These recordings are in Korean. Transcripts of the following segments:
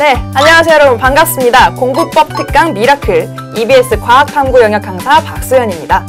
네, 안녕하세요 여러분, 반갑습니다. 공부법 특강 미라클 EBS 과학탐구 영역 강사 박소연입니다.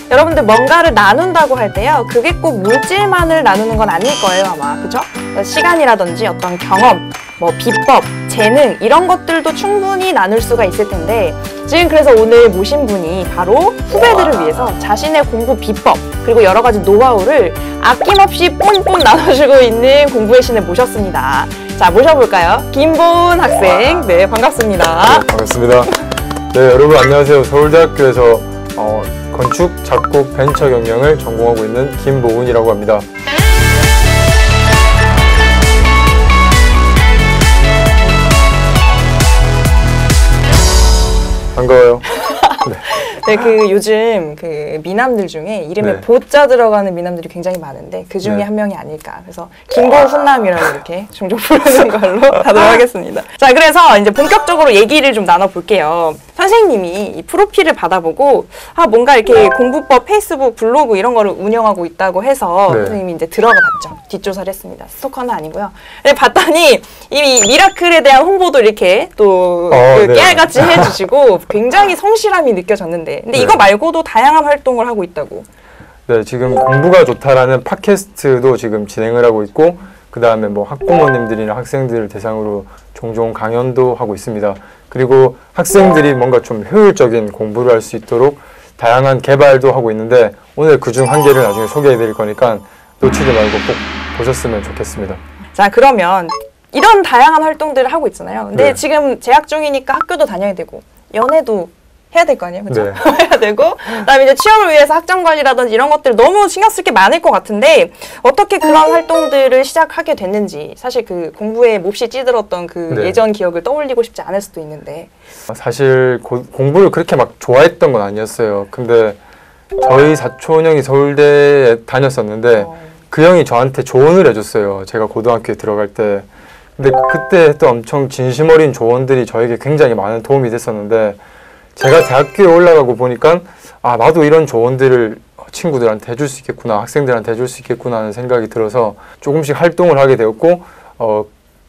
여러분들 뭔가를 나눈다고 할 때요, 그게 꼭 물질만을 나누는 건 아닐 거예요 아마, 그쵸? 시간이라든지 어떤 경험, 뭐 비법, 재능 이런 것들도 충분히 나눌 수가 있을 텐데, 지금 그래서 오늘 모신 분이 바로 후배들을 위해서 자신의 공부 비법 그리고 여러 가지 노하우를 아낌없이 뿜뿜 나눠주고 있는 공부의 신을 모셨습니다. 자, 모셔볼까요? 김보은 학생. 네, 반갑습니다. 네, 반갑습니다. 네, 여러분 안녕하세요. 서울대학교에서 건축, 작곡, 벤처 경영을 전공하고 있는 김보은이라고 합니다. 반가워요. 네, 그 요즘 그 미남들 중에 이름에 네. 보자 들어가는 미남들이 굉장히 많은데 그 중에 네. 한 명이 아닐까. 그래서 김보은 훈남이라고 이렇게 종종 부르는 걸로 하도록 하겠습니다. 자, 그래서 이제 본격적으로 얘기를 좀 나눠볼게요. 선생님이 이 프로필을 받아보고 뭔가 이렇게 공부법 페이스북, 블로그 이런 거를 운영하고 있다고 해서 네. 선생님이 이제 들어가 봤죠. 뒷조사를 했습니다. 스토커는 아니고요. 근데 봤더니 이 미라클에 대한 홍보도 이렇게 또 네. 깨알같이 해주시고 굉장히 성실함이 느껴졌는데, 근데 네. 이거 말고도 다양한 활동을 하고 있다고. 네, 지금 공부가 좋다라는 팟캐스트도 지금 진행을 하고 있고, 그 다음에 뭐 학부모님들이나 학생들을 대상으로 종종 강연도 하고 있습니다. 그리고 학생들이 뭔가 좀 효율적인 공부를 할 수 있도록 다양한 개발도 하고 있는데, 오늘 그중 한 개를 나중에 소개해 드릴 거니까 놓치지 말고 꼭 보셨으면 좋겠습니다. 자, 그러면 이런 다양한 활동들을 하고 있잖아요. 근데 네. 지금 재학 중이니까 학교도 다녀야 되고 연애도 해야 될 거 아니에요, 그죠? 네. 해야 되고, 그다음에 이제 취업을 위해서 학점 관리라든지 이런 것들 너무 신경 쓸 게 많을 것 같은데, 어떻게 그런 활동들을 시작하게 됐는지, 사실 그 공부에 몹시 찌들었던 그 네. 예전 기억을 떠올리고 싶지 않을 수도 있는데. 사실 공부를 그렇게 막 좋아했던 건 아니었어요. 근데 저희 사촌 형이 서울대에 다녔었는데 그 형이 저한테 조언을 해줬어요. 제가 고등학교에 들어갈 때. 근데 그때 했던 엄청 진심 어린 조언들이 저에게 굉장히 많은 도움이 됐었는데, 제가 대학교에 올라가고 보니까 나도 이런 조언들을 친구들한테 해줄 수 있겠구나, 학생들한테 해줄 수 있겠구나 하는 생각이 들어서 조금씩 활동을 하게 되었고,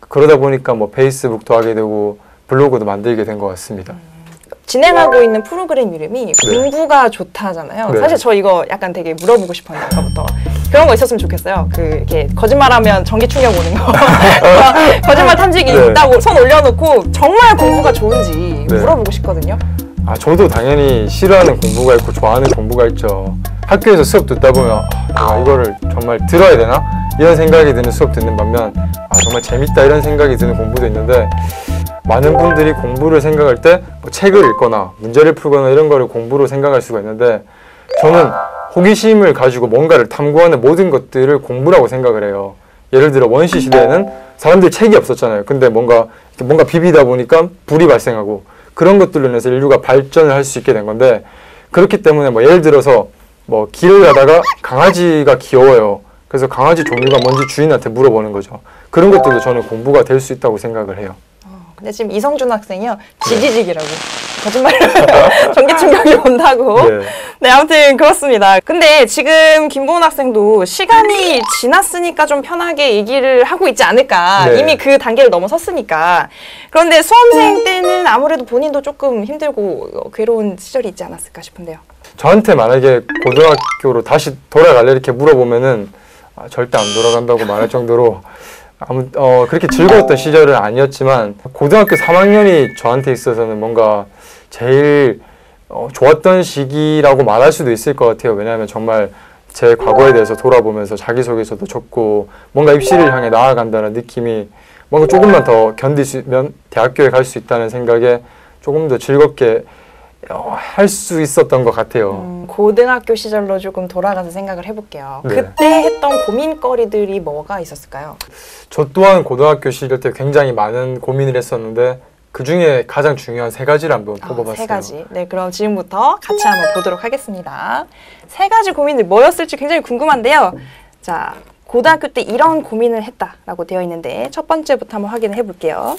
그러다 보니까 뭐 페이스북도 하게 되고 블로그도 만들게 된 것 같습니다. 진행하고 있는 프로그램 이름이 공부가 좋다잖아요. 네. 사실 저 이거 약간 되게 물어보고 싶었는데, 아까부터. 그런 거 있었으면 좋겠어요. 이렇게 거짓말하면 전기 충격 오는 거. 거짓말 탐지기 네. 있다고 손 올려놓고 정말 공부가 좋은지 네. 물어보고 싶거든요. 저도 당연히 싫어하는 공부가 있고 좋아하는 공부가 있죠. 학교에서 수업 듣다 보면 내가 이거를 정말 들어야 되나? 이런 생각이 드는 수업 듣는 반면 정말 재밌다 이런 생각이 드는 공부도 있는데, 많은 분들이 공부를 생각할 때 뭐 책을 읽거나 문제를 풀거나 이런 거를 공부로 생각할 수가 있는데, 저는 호기심을 가지고 뭔가를 탐구하는 모든 것들을 공부라고 생각을 해요. 예를 들어 원시 시대에는 사람들이 책이 없었잖아요. 근데 뭔가 비비다 보니까 불이 발생하고, 그런 것들로 인해서 인류가 발전을 할 수 있게 된 건데, 그렇기 때문에 뭐 예를 들어서 뭐 길을 가다가 강아지가 귀여워요. 그래서 강아지 종류가 뭔지 주인한테 물어보는 거죠. 그런 것들도 저는 공부가 될 수 있다고 생각을 해요. 근데 지금 이성준 학생이요, 지지직이라고. 거짓말. 전기 충격이 온다고. 네. 네, 아무튼 그렇습니다. 근데 지금 김보은 학생도 시간이 지났으니까 좀 편하게 얘기를 하고 있지 않을까. 네. 이미 그 단계를 넘어섰으니까. 그런데 수험생 때는 아무래도 본인도 조금 힘들고 괴로운 시절이 있지 않았을까 싶은데요. 저한테 만약에 고등학교로 다시 돌아갈래 이렇게 물어보면은 절대 안 돌아간다고 말할 정도로 그렇게 즐거웠던 시절은 아니었지만, 고등학교 3학년이 저한테 있어서는 뭔가 제일 좋았던 시기라고 말할 수도 있을 것 같아요. 왜냐하면 정말 제 과거에 대해서 돌아보면서 자기소개서도 적고 뭔가 입시를 향해 나아간다는 느낌이 뭔가 조금만 더 견디면 대학교에 갈 수 있다는 생각에 조금 더 즐겁게 할 수 있었던 것 같아요. 고등학교 시절로 조금 돌아가서 생각을 해볼게요. 네. 그때 했던 고민거리들이 뭐가 있었을까요? 저 또한 고등학교 시절 때 굉장히 많은 고민을 했었는데, 그 중에 가장 중요한 세 가지를 한번 뽑아봤어요. 세 가지. 네, 그럼 지금부터 같이 한번 보도록 하겠습니다. 세 가지 고민들 뭐였을지 굉장히 궁금한데요. 자, 고등학교 때 이런 고민을 했다라고 되어 있는데, 첫 번째부터 한번 확인을 해볼게요.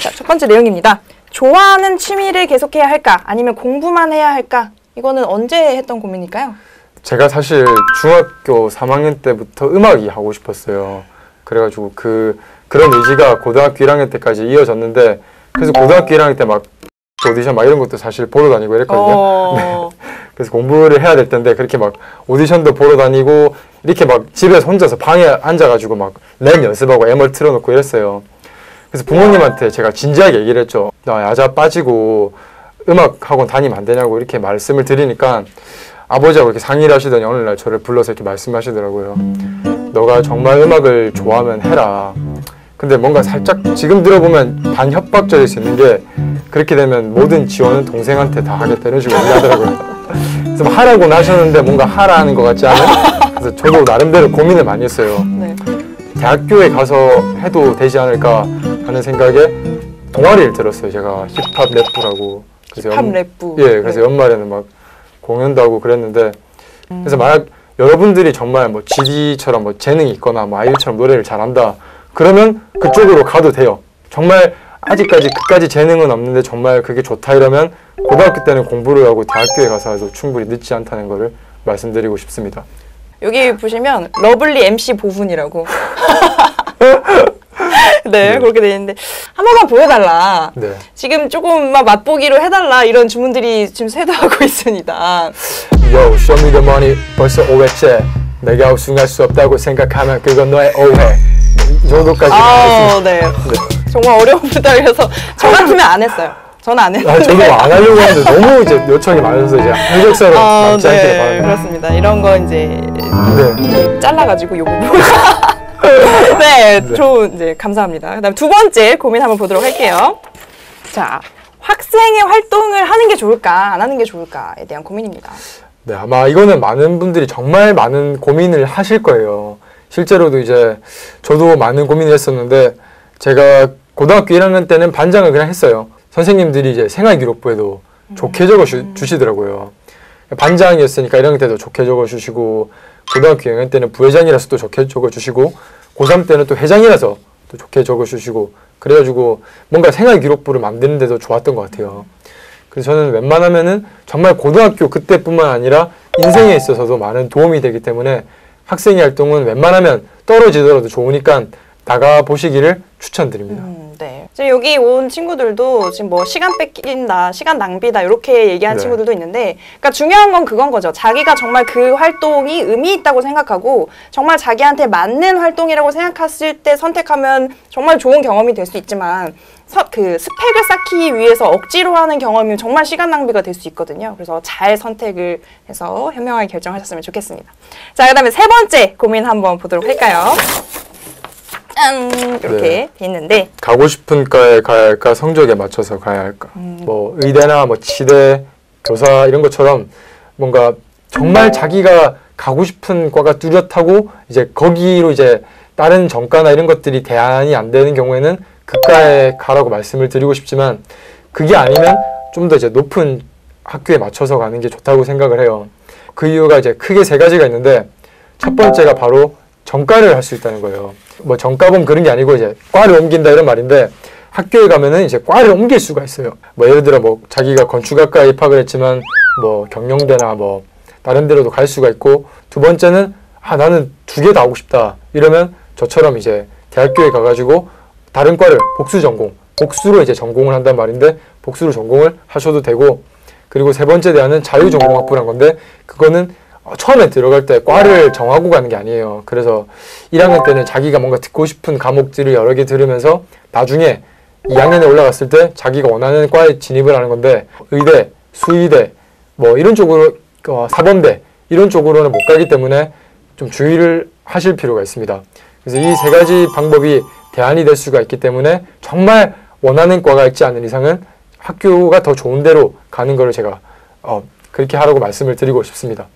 자, 첫 번째 내용입니다. 좋아하는 취미를 계속해야 할까? 아니면 공부만 해야 할까? 이거는 언제 했던 고민일까요? 제가 사실 중학교 3학년 때부터 음악이 하고 싶었어요. 그래가지고 그런 의지가 고등학교 1학년 때까지 이어졌는데 그래서 고등학교 1학년 때 막 오디션 막 이런 것도 사실 보러 다니고 이랬거든요. 네. 그래서 공부를 해야 될 텐데 그렇게 막 오디션도 보러 다니고 이렇게 막 집에서 혼자서 방에 앉아가지고 막 랩 연습하고 엠을 틀어놓고 이랬어요. 그래서 부모님한테 제가 진지하게 얘기를 했죠. 나 야자 빠지고 음악학원 다니면 안 되냐고 이렇게 말씀을 드리니까 아버지하고 이렇게 상의를 하시더니 어느 날 저를 불러서 이렇게 말씀하시더라고요. 너가 정말 음악을 좋아하면 해라. 근데 뭔가 살짝 지금 들어보면 반협박적일 수 있는 게 그렇게 되면 모든 지원은 동생한테 다 하겠다 이런 식으로 얘기하더라고요. 그래서 뭐 하라고는 하셨는데 뭔가 하라는 것 같지 않은? 그래서 저도 나름대로 고민을 많이 했어요. 네. 대학교에 가서 해도 되지 않을까 하는 생각에 동아리를 들었어요. 제가 힙합 랩부라고. 그래서 힙합 랩부. 예, 그래서 연말에는 막 공연도 하고 그랬는데 그래서 만약 여러분들이 정말 뭐 GD처럼 뭐 재능이 있거나 뭐 아이유처럼 노래를 잘한다 그러면 그쪽으로 가도 돼요. 정말 아직까지 그까지 재능은 없는데 정말 그게 좋다 이러면 고등학교 때는 공부를 하고 대학교에 가서 해도 충분히 늦지 않다는 거를 말씀드리고 싶습니다. 여기 보시면 러블리 MC 보훈이라고 네, 그렇게 돼 있는데 한 번만 보여달라. 네. 지금 조금만 맛보기로 해달라 이런 주문들이 지금 쇄도하고 있습니다. Yo, show me the money. 벌써 5회째. 내가 우승할 수 없다고 생각하면 그건 너의 오해. 이 정도까지 하겠습니다. 네. 정말 어려운 부탁이라서 저 같으면 안 했어요. 저는 안 했는데. 저도 안 하려고 했는데 너무 이제 요청이 많아서 이제 한적사로 남지 않기를 네, 바랍니다. 그렇습니다. 이런 거 이제 네. 잘라가지고 요 부분. 네, 좋은 이제 감사합니다. 그다음 두 번째 고민 한번 보도록 할게요. 자, 학생의 활동을 하는 게 좋을까, 안 하는 게 좋을까에 대한 고민입니다. 네, 아마 이거는 많은 분들이 정말 많은 고민을 하실 거예요. 실제로도 이제 저도 많은 고민을 했었는데 제가 고등학교 1학년 때는 반장을 그냥 했어요. 선생님들이 이제 생활기록부에도 좋게 적어 주시더라고요. 반장이었으니까 1학년 때도 좋게 적어 주시고 고등학교 2학년 때는 부회장이라서 또 좋게 적어 주시고 고3 때는 또 회장이라서 또 좋게 적어 주시고 그래가지고 뭔가 생활기록부를 만드는데도 좋았던 것 같아요. 그래서 저는 웬만하면은 정말 고등학교 그때뿐만 아니라 인생에 있어서도 많은 도움이 되기 때문에 학생의 활동은 웬만하면 떨어지더라도 좋으니까 나가보시기를 추천드립니다. 네. 지금 여기 온 친구들도 지금 뭐 시간 뺏긴다, 시간 낭비다 이렇게 얘기하는 네. 친구들도 있는데 그러니까 중요한 건 그건 거죠. 자기가 정말 그 활동이 의미 있다고 생각하고 정말 자기한테 맞는 활동이라고 생각했을 때 선택하면 정말 좋은 경험이 될 수 있지만 그 스펙을 쌓기 위해서 억지로 하는 경험이면 정말 시간 낭비가 될 수 있거든요. 그래서 잘 선택을 해서 현명하게 결정하셨으면 좋겠습니다. 자, 그다음에 세 번째 고민 한번 보도록 할까요? 짠! 이렇게 네. 돼 있는데 가고 싶은 과에 가야 할까 성적에 맞춰서 가야 할까 뭐 의대나 뭐 치대 교사 이런 것처럼 뭔가 정말 자기가 가고 싶은 과가 뚜렷하고 이제 거기로 이제 다른 전과나 이런 것들이 대안이 안 되는 경우에는 그 과에 가라고 말씀을 드리고 싶지만 그게 아니면 좀 더 이제 높은 학교에 맞춰서 가는 게 좋다고 생각을 해요. 그 이유가 이제 크게 세 가지가 있는데 첫 번째가 바로 전과를 할 수 있다는 거예요. 뭐 전과범 그런 게 아니고 이제 과를 옮긴다 이런 말인데 학교에 가면은 이제 과를 옮길 수가 있어요. 뭐 예를 들어 뭐 자기가 건축학과에 입학을 했지만 뭐 경영대나 뭐 다른 데로도 갈 수가 있고 두 번째는 나는 두 개 다 하고 싶다 이러면 저처럼 이제 대학교에 가가지고 다른 과를 복수 전공 복수로 이제 전공을 한단 말인데 복수로 전공을 하셔도 되고 그리고 세 번째 대안은 자유전공학부란 건데 그거는 처음에 들어갈 때 과를 정하고 가는 게 아니에요. 그래서 1학년 때는 자기가 뭔가 듣고 싶은 과목들을 여러 개 들으면서 나중에 2학년에 올라갔을 때 자기가 원하는 과에 진입을 하는 건데 의대, 수의대 뭐 이런 쪽으로 사범대 이런 쪽으로는 못 가기 때문에 좀 주의를 하실 필요가 있습니다. 그래서 이 세 가지 방법이 대안이 될 수가 있기 때문에 정말 원하는 과가 있지 않은 이상은 학교가 더 좋은 데로 가는 거를 제가 그렇게 하라고 말씀을 드리고 싶습니다.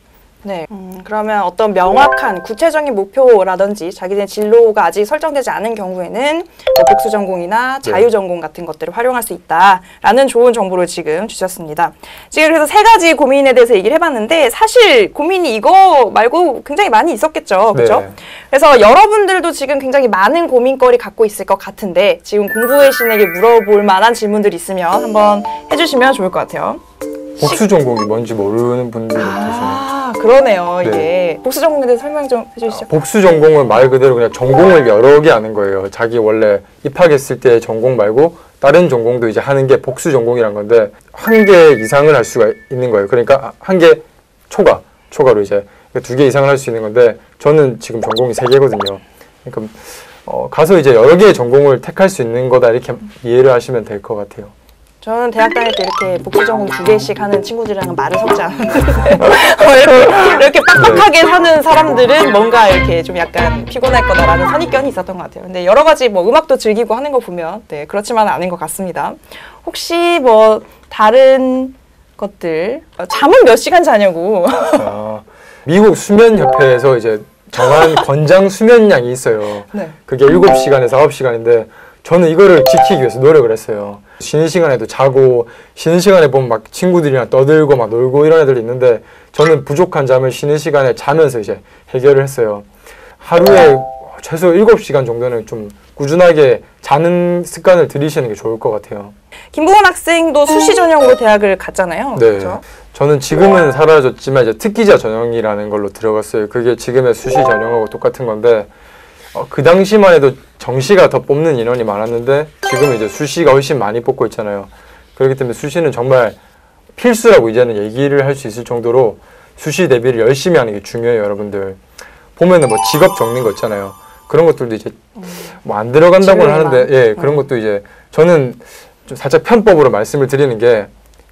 네. 그러면 어떤 명확한 구체적인 목표라든지 자기의 진로가 아직 설정되지 않은 경우에는 뭐 복수 전공이나 자유 전공 같은 것들을 활용할 수 있다라는 좋은 정보를 지금 주셨습니다. 지금 그래서 세 가지 고민에 대해서 얘기를 해봤는데 사실 고민이 이거 말고 굉장히 많이 있었겠죠. 그렇죠? 네. 그래서 여러분들도 지금 굉장히 많은 고민거리 갖고 있을 것 같은데 지금 공부의 신에게 물어볼 만한 질문들이 있으면 한번 해주시면 좋을 것 같아요. 복수 전공이 뭔지 모르는 분들이 계시네요. 아, 그러네요. 네. 이게 복수 전공에 대해서 설명 좀 해주시죠. 복수 전공은 말 그대로 그냥 전공을 여러 개 하는 거예요. 자기 원래 입학했을 때 전공 말고 다른 전공도 이제 하는 게 복수 전공이란 건데 한 개 이상을 할 수가 있는 거예요. 그러니까 한 개 초과로 이제 2개 이상을 할 수 있는 건데 저는 지금 전공이 3개거든요. 그러니까 가서 이제 여러 개의 전공을 택할 수 있는 거다 이렇게 이해를 하시면 될 것 같아요. 저는 대학 다닐 때 이렇게 복수 전공 2개씩 하는 친구들이랑은 말을 섞지 않았는데 이렇게 빡빡하게 사는 사람들은 뭔가 이렇게 좀 약간 피곤할 거다라는 선입견이 있었던 것 같아요. 근데 여러 가지 뭐 음악도 즐기고 하는 거 보면 네, 그렇지만은 않은 것 같습니다. 혹시 뭐 다른 것들 잠은 몇 시간 자냐고. 미국 수면협회에서 이제 정한 권장 수면량이 있어요. 네. 그게 7시간에서 9시간인데 저는 이거를 지키기 위해서 노력을 했어요. 쉬는 시간에도 자고 쉬는 시간에 보면 막 친구들이랑 떠들고 막 놀고 이런 애들이 있는데 저는 부족한 잠을 쉬는 시간에 자면서 이제 해결을 했어요. 하루에 최소 7시간 정도는 좀 꾸준하게 자는 습관을 들이시는 게 좋을 것 같아요. 김보건 학생도 수시 전형으로 대학을 갔잖아요. 네. 그렇죠? 저는 지금은 사라졌지만 이제 특기자 전형이라는 걸로 들어갔어요. 그게 지금의 수시 전형하고 똑같은 건데 그 당시만 해도 정시가 더 뽑는 인원이 많았는데 지금 이제 수시가 훨씬 많이 뽑고 있잖아요. 그렇기 때문에 수시는 정말 필수라고 이제는 얘기를 할 수 있을 정도로 수시 대비를 열심히 하는 게 중요해요, 여러분들. 보면은 뭐 직업 적는 거 있잖아요. 그런 것들도 이제 뭐 안 들어간다고는 하는데 예, 그런 것도 이제 저는 좀 살짝 편법으로 말씀을 드리는 게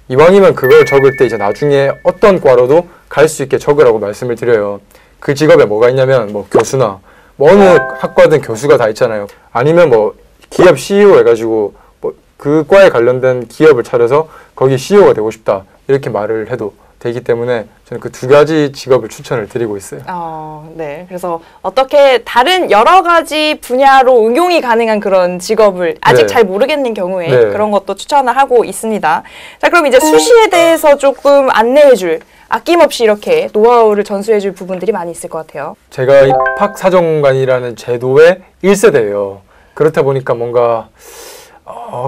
이왕이면 그걸 적을 때 이제 나중에 어떤 과로도 갈 수 있게 적으라고 말씀을 드려요. 그 직업에 뭐가 있냐면 뭐 교수나 뭐 어느 학과든 교수가 다 있잖아요. 아니면 뭐 기업 CEO 해가지고 뭐 그 과에 관련된 기업을 차려서 거기 CEO가 되고 싶다 이렇게 말을 해도 되기 때문에 저는 그 2가지 직업을 추천을 드리고 있어요. 네. 그래서 어떻게 다른 여러 가지 분야로 응용이 가능한 그런 직업을 아직 네. 잘 모르겠는 경우에 네. 그런 것도 추천을 하고 있습니다. 자, 그럼 이제 수시에 대해서 조금 안내해줄 아낌없이 이렇게 노하우를 전수해줄 부분들이 많이 있을 것 같아요. 제가 입학사정관이라는 제도의 1세대예요. 그렇다 보니까 뭔가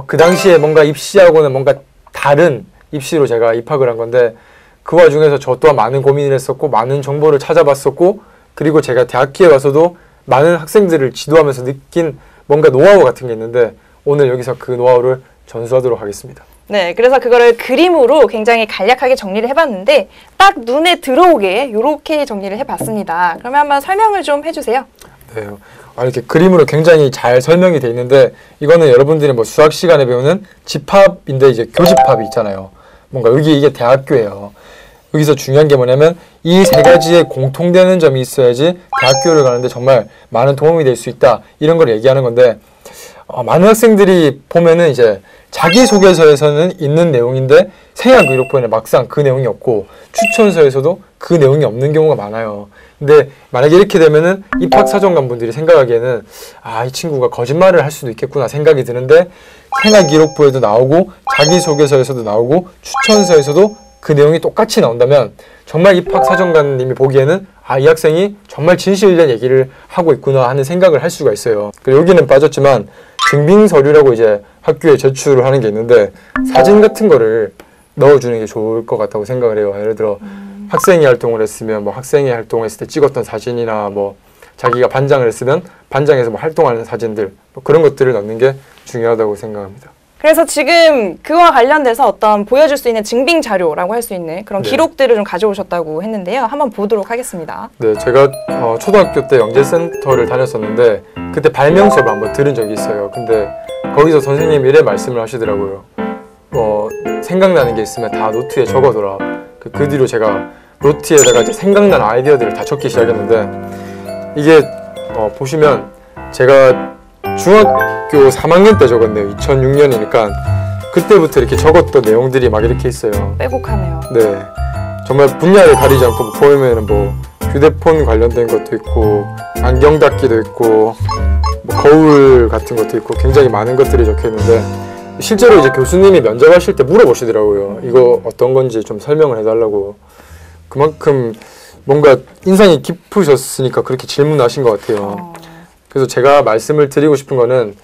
그 당시에 뭔가 입시하고는 뭔가 다른 입시로 제가 입학을 한 건데 그 와중에서 저 또한 많은 고민을 했었고 많은 정보를 찾아봤었고 그리고 제가 대학기에 와서도 많은 학생들을 지도하면서 느낀 뭔가 노하우 같은 게 있는데 오늘 여기서 그 노하우를 전수하도록 하겠습니다. 네, 그래서 그거를 그림으로 굉장히 간략하게 정리를 해봤는데 딱 눈에 들어오게 이렇게 정리를 해봤습니다. 그러면 한번 설명을 좀 해주세요. 네, 이렇게 그림으로 굉장히 잘 설명이 돼 있는데 이거는 여러분들이 뭐 수학 시간에 배우는 집합인데 이제 교집합이 있잖아요. 뭔가 여기 이게 대학교예요. 여기서 중요한 게 뭐냐면 이 3가지에 공통되는 점이 있어야지 대학교를 가는데 정말 많은 도움이 될 수 있다 이런 걸 얘기하는 건데 많은 학생들이 보면은 이제 자기소개서에서는 있는 내용인데 생활기록부에는 막상 그 내용이 없고 추천서에서도 그 내용이 없는 경우가 많아요. 근데 만약에 이렇게 되면은 입학사정관 분들이 생각하기에는 이 친구가 거짓말을 할 수도 있겠구나 생각이 드는데 생활기록부에도 나오고 자기소개서에서도 나오고 추천서에서도 그 내용이 똑같이 나온다면 정말 입학사정관님이 보기에는 이 학생이 정말 진실된 얘기를 하고 있구나 하는 생각을 할 수가 있어요. 그리고 여기는 빠졌지만 증빙서류라고 이제 학교에 제출을 하는 게 있는데 사진 같은 거를 넣어주는 게 좋을 것 같다고 생각을 해요. 예를 들어 학생회 활동을 했으면 뭐 학생회 활동했을 때 찍었던 사진이나 뭐 자기가 반장을 했으면 반장에서 뭐 활동하는 사진들 뭐 그런 것들을 넣는 게 중요하다고 생각합니다. 그래서 지금 그와 관련돼서 어떤 보여줄 수 있는 증빙 자료라고 할 수 있는 그런 네. 기록들을 좀 가져오셨다고 했는데요. 한번 보도록 하겠습니다. 네, 제가 초등학교 때 영재센터를 다녔었는데 그때 발명 수업을 한번 들은 적이 있어요. 근데 거기서 선생님이 이래 말씀을 하시더라고요. 생각나는 게 있으면 다 노트에 적어둬라. 그 뒤로 제가 노트에다가 이제 생각난 아이디어들을 다 적기 시작했는데 이게 보시면 제가 중학교 3학년 때 적었네요. 2006년이니까 그때부터 이렇게 적었던 내용들이 막 이렇게 있어요. 빼곡하네요. 네, 정말 분야를 가리지 않고 보면은 뭐 휴대폰 관련된 것도 있고 안경 닦기도 있고 뭐 거울 같은 것도 있고 굉장히 많은 것들이 적혀 있는데 실제로 이제 교수님이 면접하실 때 물어보시더라고요. 이거 어떤 건지 좀 설명을 해달라고. 그만큼 뭔가 인상이 깊으셨으니까 그렇게 질문하신 것 같아요. 그래서 제가 말씀을 드리고 싶은 거는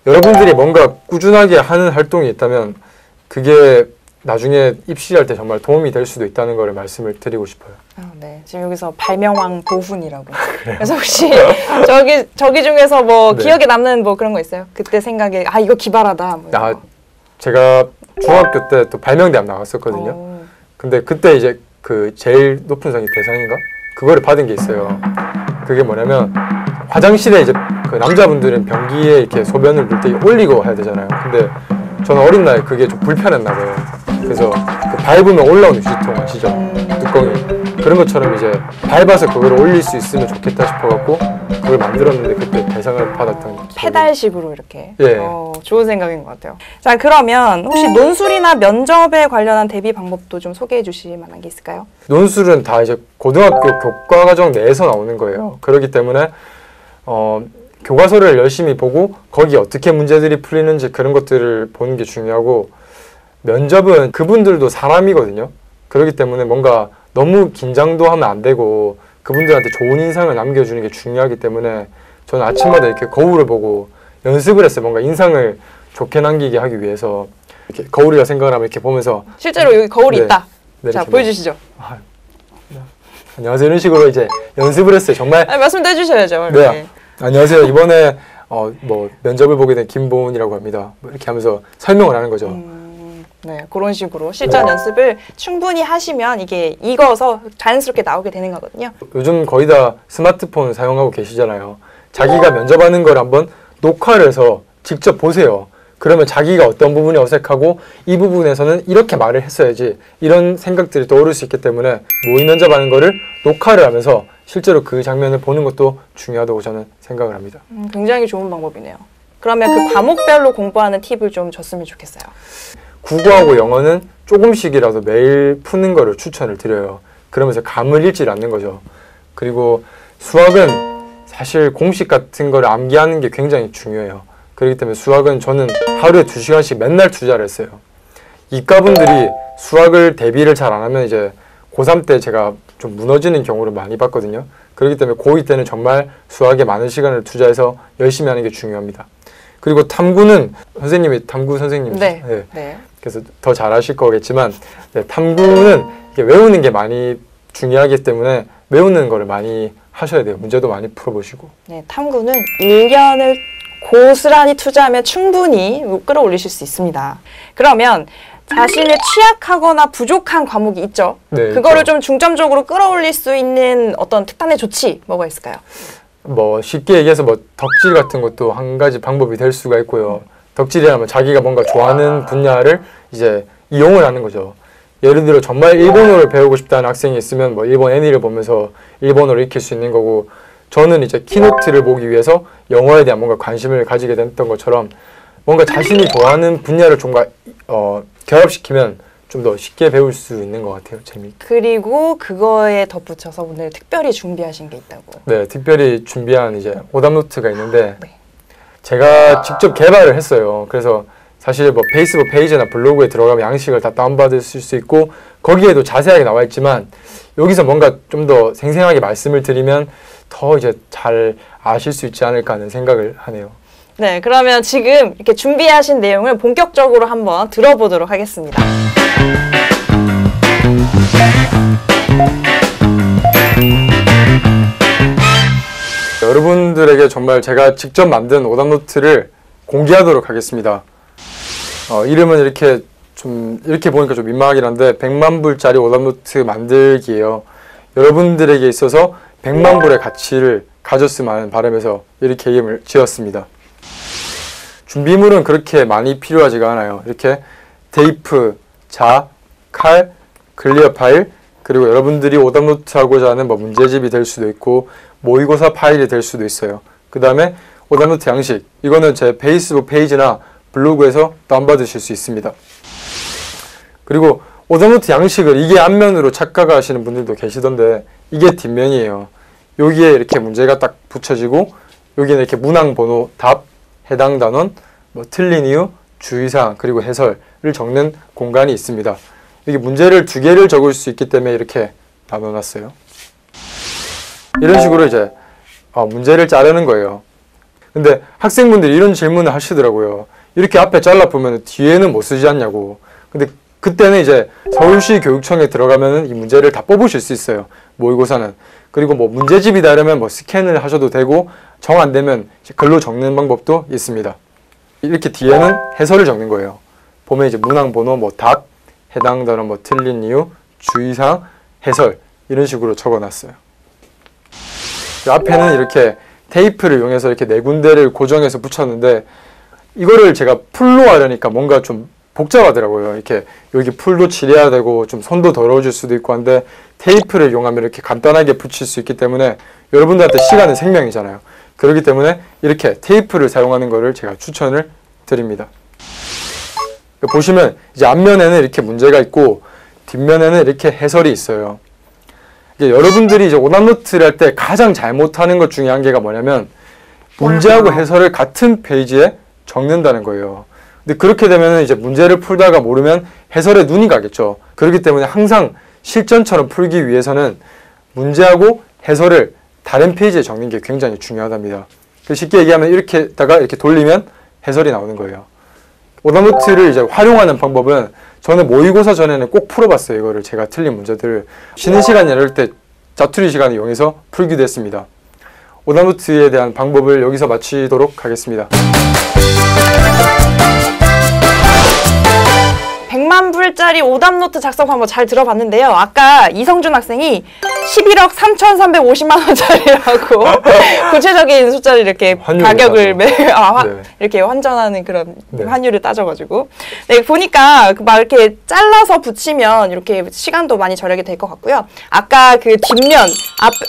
여러분들이 뭔가 꾸준하게 하는 활동이 있다면 그게 나중에 입시할 때 정말 도움이 될 수도 있다는 걸 말씀을 드리고 싶어요. 네. 지금 여기서 발명왕 도훈이라고. 그래서 혹시 저기 중에서 뭐 네. 기억에 남는 뭐 그런 거 있어요? 그때 생각에 이거 기발하다. 뭐 이런 거. 제가 중학교 때 또 발명대학 나갔었거든요. 근데 그때 이제 그 제일 높은 상이 대상인가? 그거를 받은 게 있어요. 그게 뭐냐면 화장실에 이제 그 남자분들은 변기에 이렇게 소변을 넣을 때 올리고 해야 되잖아요. 근데 저는 어린 나이에 그게 좀 불편했나 봐요. 그래서 그 밟으면 올라오는 유리통 아시죠? 뚜껑이. 그런 것처럼 이제 밟아서 그걸 올릴 수 있으면 좋겠다 싶어갖고 그걸 만들었는데 그때 대상을 받았던 기억이. 페달식으로 이렇게. 예. 좋은 생각인 것 같아요. 자, 그러면 혹시 논술이나 면접에 관련한 대비 방법도 좀 소개해 주실 만한 게 있을까요? 논술은 다 이제 고등학교 교과과정 내에서 나오는 거예요. 그렇기 때문에 교과서를 열심히 보고 거기 어떻게 문제들이 풀리는지 그런 것들을 보는 게 중요하고, 면접은 그분들도 사람이거든요. 그렇기 때문에 뭔가 너무 긴장도 하면 안 되고 그분들한테 좋은 인상을 남겨주는 게 중요하기 때문에 저는 아침마다 이렇게 거울을 보고 연습을 했어요. 뭔가 인상을 좋게 남기게 하기 위해서 이렇게 거울이라 생각을 하면 이렇게 보면서 실제로 여기 거울이 네. 있다. 네, 자, 이렇게 보여주시죠. 안녕하세요 이런 식으로 이제 연습을 했어요. 정말. 말씀도 해주셔야죠. 네. 안녕하세요. 이번에 뭐 면접을 보게 된 김보은이라고 합니다. 뭐 이렇게 하면서 설명을 하는 거죠. 네, 그런 식으로 실전 연습을 충분히 하시면 이게 익어서 자연스럽게 나오게 되는 거거든요. 요즘 거의 다 스마트폰 사용하고 계시잖아요. 자기가 면접하는 걸 한번 녹화를 해서 직접 보세요. 그러면 자기가 어떤 부분이 어색하고 이 부분에서는 이렇게 말을 했어야지 이런 생각들이 떠오를 수 있기 때문에 모의 면접하는 거를 녹화를 하면서 실제로 그 장면을 보는 것도 중요하다고 저는 생각을 합니다. 굉장히 좋은 방법이네요. 그러면 그 과목별로 공부하는 팁을 좀 줬으면 좋겠어요. 국어하고 영어는 조금씩이라도 매일 푸는 거를 추천을 드려요. 그러면서 감을 잃지 않는 거죠. 그리고 수학은 사실 공식 같은 거를 암기하는 게 굉장히 중요해요. 그렇기 때문에 수학은 저는 하루에 2시간씩 맨날 투자를 했어요. 이과분들이 수학을 대비를 잘 안 하면 이제 고3 때 제가 좀 무너지는 경우를 많이 봤거든요. 그렇기 때문에 고2 때는 정말 수학에 많은 시간을 투자해서 열심히 하는 게 중요합니다. 그리고 탐구는 선생님이 탐구 선생님이시죠? 네. 네. 그래서 더 잘하실 거겠지만 탐구는 이게 외우는 게 많이 중요하기 때문에 외우는 거를 많이 하셔야 돼요. 문제도 많이 풀어보시고. 네, 탐구는 1년을 고스란히 투자하면 충분히 끌어올리실 수 있습니다. 그러면 자신의 취약하거나 부족한 과목이 있죠. 네, 그거를 있죠. 좀 중점적으로 끌어올릴 수 있는 어떤 특단의 조치 뭐가 있을까요? 뭐 쉽게 얘기해서 뭐 덕질 같은 것도 한 가지 방법이 될 수가 있고요. 덕질이라면 자기가 뭔가 좋아하는 분야를 이제 이용을 하는 거죠. 예를 들어 정말 일본어를 배우고 싶다는 학생이 있으면 뭐 일본 애니를 보면서 일본어를 익힐 수 있는 거고, 저는 이제 키노트를 보기 위해서 영어에 대한 뭔가 관심을 가지게 됐던 것처럼 뭔가 자신이 좋아하는 분야를 좀 결합시키면 좀 더 쉽게 배울 수 있는 것 같아요. 재미있게. 그리고 그거에 덧붙여서 오늘 특별히 준비하신 게 있다고. 네, 특별히 준비한 이제 오답 노트가 있는데 네. 제가 직접 개발을 했어요. 그래서 사실 뭐 페이스북 페이지나 블로그에 들어가면 양식을 다 다운받으실 수 있고 거기에도 자세하게 나와 있지만 여기서 뭔가 좀 더 생생하게 말씀을 드리면 더 이제 잘 아실 수 있지 않을까 하는 생각을 하네요. 네, 그러면 지금 이렇게 준비하신 내용을 본격적으로 한번 들어보도록 하겠습니다. 여러분들에게 정말 제가 직접 만든 오답 노트를 공개하도록 하겠습니다. 이름은 이렇게 보니까 좀 민망하긴 한데 100만 불짜리 오답 노트 만들기예요. 여러분들에게 있어서 100만 불의 가치를 가졌으면 하는 바람에서 이렇게 이름을 지었습니다. 준비물은 그렇게 많이 필요하지가 않아요. 이렇게 테이프, 자, 칼, 클리어 파일, 그리고 여러분들이 오답 노트 하고자 하는 뭐 문제집이 될 수도 있고 모의고사 파일이 될 수도 있어요. 그 다음에 오답 노트 양식, 이거는 제 페이스북 페이지나 블로그에서 다운받으실 수 있습니다. 그리고 오답 노트 양식을 이게 앞면으로 착각하시는 분들도 계시던데 이게 뒷면이에요. 여기에 이렇게 문제가 딱 붙여지고 여기는 이렇게 문항 번호, 답, 해당 단원, 뭐 틀린 이유, 주의사항, 그리고 해설을 적는 공간이 있습니다. 여기 문제를 2개를 적을 수 있기 때문에 이렇게 나눠놨어요. 이런 식으로 이제 문제를 자르는 거예요. 근데 학생분들이 이런 질문을 하시더라고요. 이렇게 앞에 잘라보면 뒤에는 뭐 쓰지 않냐고. 근데 그때는 이제 서울시 교육청에 들어가면 이 문제를 다 뽑으실 수 있어요. 모의고사는. 그리고 뭐 문제집이다 이러면 뭐 스캔을 하셔도 되고 정 안 되면 글로 적는 방법도 있습니다. 이렇게 뒤에는 해설을 적는 거예요. 보면 이제 문항 번호, 뭐 답, 해당 단어, 뭐 틀린 이유, 주의사항, 해설 이런 식으로 적어놨어요. 그 앞에는 이렇게 테이프를 이용해서 이렇게 네 군데를 고정해서 붙였는데 이거를 제가 풀로 하려니까 뭔가 좀 복잡하더라고요. 이렇게 여기 풀도 칠해야 되고 좀 손도 더러워질 수도 있고 한데 테이프를 이용하면 이렇게 간단하게 붙일 수 있기 때문에 여러분들한테 시간은 생명이잖아요. 그렇기 때문에 이렇게 테이프를 사용하는 것을 제가 추천을 드립니다. 보시면 이제 앞면에는 이렇게 문제가 있고 뒷면에는 이렇게 해설이 있어요. 이게 여러분들이 이제 오답노트를 할 때 가장 잘못하는 것 중에 한 개가 뭐냐면 문제하고 해설을 같은 페이지에 적는다는 거예요. 근데 그렇게 되면 이제 문제를 풀다가 모르면 해설에 눈이 가겠죠. 그렇기 때문에 항상 실전처럼 풀기 위해서는 문제하고 해설을 다른 페이지에 적는 게 굉장히 중요하답니다. 쉽게 얘기하면 이렇게다가 이렇게 돌리면 해설이 나오는 거예요. 오답노트를 이제 활용하는 방법은 저는 모의고사 전에는 꼭 풀어봤어요. 이거를 제가 틀린 문제들을 쉬는 시간 이럴 때 자투리 시간을 이용해서 풀기도 했습니다. 오답노트에 대한 방법을 여기서 마치도록 하겠습니다. 100만 불짜리 오답노트 작성 방법 잘 들어봤는데요. 아까 이성준 학생이 11억 3,350만 원짜리라고 구체적인 숫자를 이렇게 가격을 네. 이렇게 환전하는 그런 네. 환율을 따져가지고 네, 보니까 막 이렇게 잘라서 붙이면 이렇게 시간도 많이 절약이 될 것 같고요. 아까 그 뒷면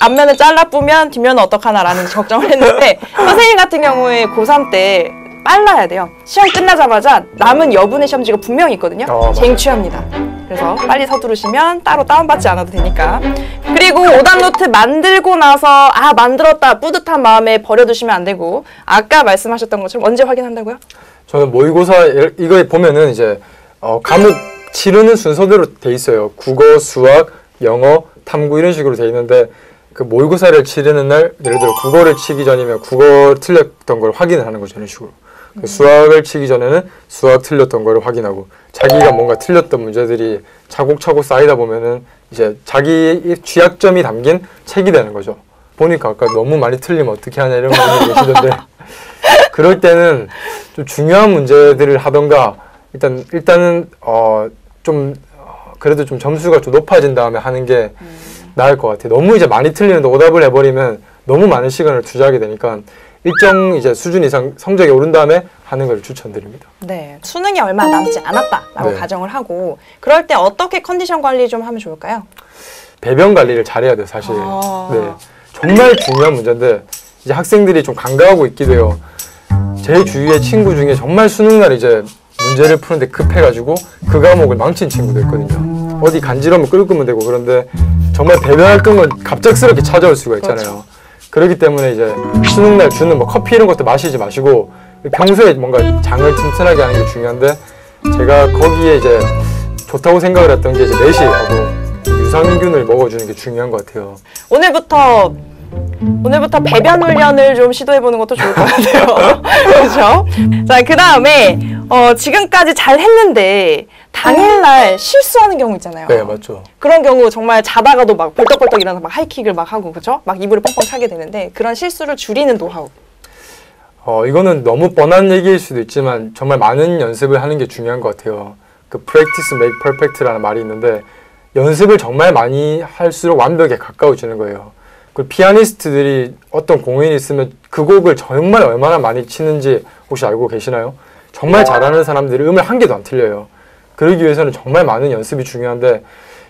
앞면을 잘라 뿌면 뒷면은 어떡하나라는 걱정을 했는데 선생님 같은 경우에 고3 때 빨라야 돼요. 시험 끝나자마자 남은 여분의 시험지가 분명히 있거든요. 쟁취합니다. 그래서 빨리 서두르시면 따로 다운받지 않아도 되니까. 그리고 오답노트 만들고 나서 만들었다 뿌듯한 마음에 버려두시면 안 되고 아까 말씀하셨던 것처럼 언제 확인한다고요? 저는 모의고사 이거에 보면은 이제 과목 치르는 순서대로 돼 있어요. 국어, 수학, 영어, 탐구 이런 식으로 돼 있는데 그 모의고사를 치르는 날 예를 들어 국어를 치기 전이면 국어 틀렸던 걸 확인을 하는 거죠. 이런 식으로. 그 수학을 치기 전에는 수학 틀렸던 걸 확인하고 자기가 뭔가 틀렸던 문제들이 차곡차곡 쌓이다 보면은 이제 자기의 취약점이 담긴 책이 되는 거죠. 보니까 아까 너무 많이 틀리면 어떻게 하냐 이런 분들이 계시던데 그럴 때는 좀 중요한 문제들을 하던가 일단은 좀 그래도 좀 점수가 좀 높아진 다음에 하는 게 나을 것 같아요. 너무 이제 많이 틀리는데 오답을 해버리면 너무 많은 시간을 투자하게 되니까 일정 이제 수준 이상 성적이 오른 다음에 하는 걸 추천드립니다. 네, 수능이 얼마 남지 않았다라고 네. 가정을 하고 그럴 때 어떻게 컨디션 관리 좀 하면 좋을까요? 배변 관리를 잘해야 돼요, 사실. 네, 정말 중요한 문제인데 이제 학생들이 좀 간과하고 있기도 해요. 제 주위의 친구 중에 정말 수능날 이제 문제를 푸는데 급해가지고 그 과목을 망친 친구도 있거든요. 어디 간지러면 끓으면 되고 그런데 정말 배변 활동은 갑작스럽게 찾아올 수가 있잖아요. 그렇죠. 그렇기 때문에 이제 수능날 주는 뭐 커피 이런 것도 마시지 마시고 평소에 뭔가 장을 튼튼하게 하는 게 중요한데 제가 거기에 이제 좋다고 생각을 했던 게 이제 매실하고 유산균을 먹어주는 게 중요한 것 같아요. 오늘부터 배변 훈련을 좀 시도해보는 것도 좋을 것 같아요. 그렇죠? 자, 그 다음에 지금까지 잘 했는데 당일날 실수하는 경우 있잖아요. 네, 맞죠. 그런 경우 정말 자다가도 막 벌떡벌떡 일어나서 막 하이킥을 막 하고 그죠? 막 이불을 뻥뻥 차게 되는데 그런 실수를 줄이는 노하우. 이거는 너무 뻔한 얘기일 수도 있지만 정말 많은 연습을 하는 게 중요한 것 같아요. 그 practice make perfect라는 말이 있는데 연습을 정말 많이 할수록 완벽에 가까워지는 거예요. 그 피아니스트들이 어떤 공연이 있으면 그 곡을 정말 얼마나 많이 치는지 혹시 알고 계시나요? 정말 잘하는 사람들이 음을 한 개도 안 틀려요. 그러기 위해서는 정말 많은 연습이 중요한데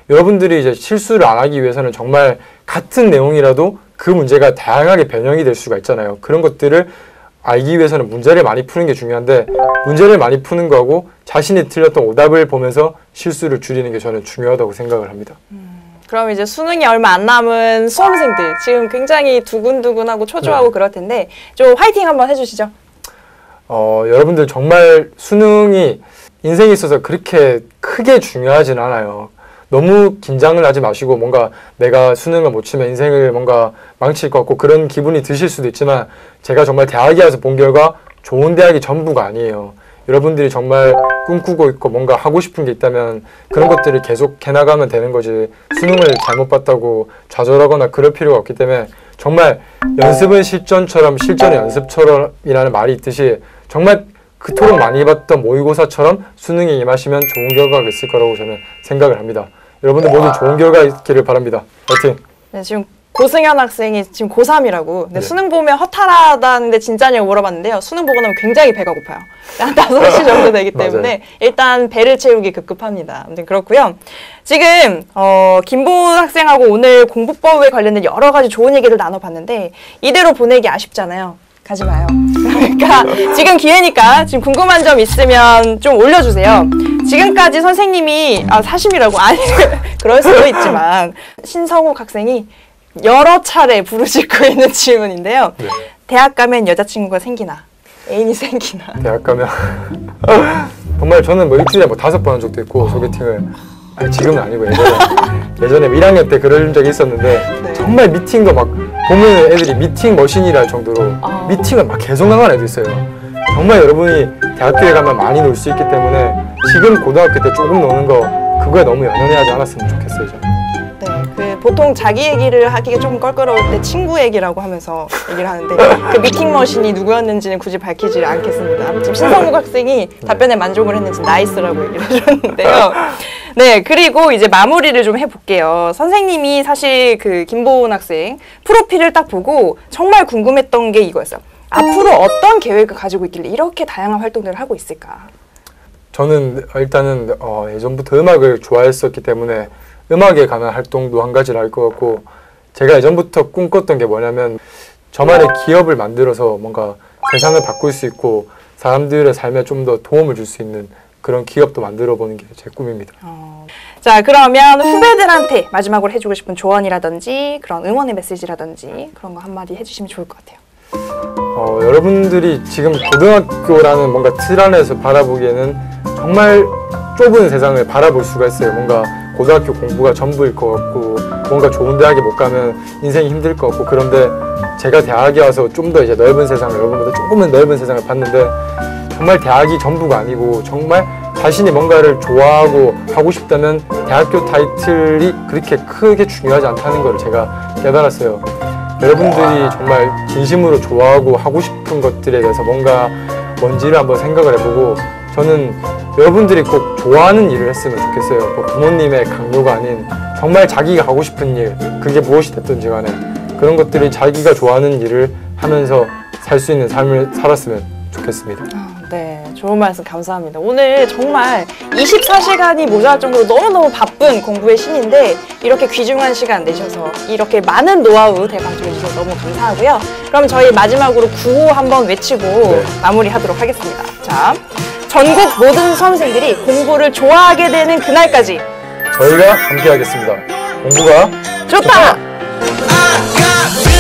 여러분들이 이제 실수를 안 하기 위해서는 정말 같은 내용이라도 그 문제가 다양하게 변형이 될 수가 있잖아요. 그런 것들을 알기 위해서는 문제를 많이 푸는 게 중요한데 문제를 많이 푸는 거하고 자신이 틀렸던 오답을 보면서 실수를 줄이는 게 저는 중요하다고 생각을 합니다. 그럼 이제 수능이 얼마 안 남은 수험생들 지금 굉장히 두근두근하고 초조하고 네. 그럴 텐데 좀 화이팅 한번 해주시죠. 여러분들 정말 수능이 인생에 있어서 그렇게 크게 중요하진 않아요. 너무 긴장을 하지 마시고 뭔가 내가 수능을 못 치면 인생을 뭔가 망칠 것 같고 그런 기분이 드실 수도 있지만 제가 정말 대학에 와서 본 결과 좋은 대학이 전부가 아니에요. 여러분들이 정말 꿈꾸고 있고 뭔가 하고 싶은 게 있다면 그런 것들을 계속 해나가면 되는 거지, 수능을 잘못 봤다고 좌절하거나 그럴 필요가 없기 때문에 정말 연습은 실전처럼 실전은 연습처럼이라는 말이 있듯이 정말 그토록 많이 봤던 모의고사처럼 수능에 임하시면 좋은 결과가 있을 거라고 저는 생각을 합니다. 여러분들 모두 좋은 결과 있기를 바랍니다. 파이팅! 네, 지금 고승현 학생이 지금 고3이라고. 근데 네. 수능 보면 허탈하다는데 진짜냐고 물어봤는데요. 수능 보고 나면 굉장히 배가 고파요. 한 5시 정도 되기 때문에 일단 배를 채우기 급급합니다. 아무튼 그렇고요. 지금 김보은 학생하고 오늘 공부법에 관련된 여러 가지 좋은 얘기를 나눠봤는데 이대로 보내기 아쉽잖아요. 가지 마요. 그러니까 지금 기회니까 지금 궁금한 점 있으면 좀 올려주세요. 지금까지 선생님이 사심이라고 아니 그럴 수도 있지만 신성욱 학생이 여러 차례 부르짖고 있는 질문인데요. 네. 대학 가면 여자친구가 생기나 애인이 생기나. 대학 가면 정말 저는 뭐 일주일에 뭐 5번 한 적도 있고 소개팅을, 아니 지금은 아니고 예전에 1학년 때 그런 적이 있었는데 네. 정말 미팅도 막 보면 애들이 미팅 머신이라 할 정도로 미팅을 막 계속 나가는 애들 있어요. 정말 여러분이 대학교에 가면 많이 놀 수 있기 때문에 지금 고등학교 때 조금 노는 거 그거에 너무 연연해하지 않았으면 좋겠어요. 저는. 네, 보통 자기 얘기를 하기가 조금 껄끄러울 때 친구 얘기라고 하면서 얘기를 하는데 그 미팅 머신이 누구였는지는 굳이 밝히지 않겠습니다. 지금 신성욱 학생이 답변에 만족을 했는지 나이스라고 얘기를 해줬는데요. 네, 그리고 이제 마무리를 좀 해볼게요. 선생님이 사실 그 김보은 학생 프로필을 딱 보고 정말 궁금했던 게 이거였어요. 앞으로 어떤 계획을 가지고 있길래 이렇게 다양한 활동들을 하고 있을까? 저는 일단은 예전부터 음악을 좋아했었기 때문에 음악에 관한 활동도 한 가지를 할 것 같고, 제가 예전부터 꿈꿨던 게 뭐냐면 저만의 기업을 만들어서 뭔가 세상을 바꿀 수 있고 사람들의 삶에 좀 더 도움을 줄 수 있는 그런 기업도 만들어 보는 게 제 꿈입니다. 자, 그러면 후배들한테 마지막으로 해주고 싶은 조언이라든지 그런 응원의 메시지라든지 그런 거 한마디 해주시면 좋을 것 같아요. 여러분들이 지금 고등학교라는 뭔가 틀 안에서 바라보기에는 정말 좁은 세상을 바라볼 수가 있어요. 뭔가 고등학교 공부가 전부일 것 같고 뭔가 좋은 대학에 못 가면 인생이 힘들 것 같고, 그런데 제가 대학에 와서 좀 더 이제 넓은 세상을, 여러분보다 조금은 넓은 세상을 봤는데 정말 대학이 전부가 아니고 정말 자신이 뭔가를 좋아하고 하고 싶다면 대학교 타이틀이 그렇게 크게 중요하지 않다는 걸 제가 깨달았어요. 여러분들이 정말 진심으로 좋아하고 하고 싶은 것들에 대해서 뭔지를 한번 생각을 해보고, 저는 여러분들이 꼭 좋아하는 일을 했으면 좋겠어요. 뭐 부모님의 강요가 아닌 정말 자기가 하고 싶은 일, 그게 무엇이 됐든지 간에 그런 것들이 자기가 좋아하는 일을 하면서 살 수 있는 삶을 살았으면 좋겠습니다. 네, 좋은 말씀 감사합니다. 오늘 정말 24시간이 모자랄 정도로 너무너무 바쁜 공부의 신인데 이렇게 귀중한 시간 내셔서 이렇게 많은 노하우 대방출해 주셔서 너무 감사하고요. 그럼 저희 마지막으로 구호 한번 외치고 마무리하도록 하겠습니다. 자, 전국 모든 수험생들이 공부를 좋아하게 되는 그날까지 저희가 함께 하겠습니다. 공부가 좋다! I got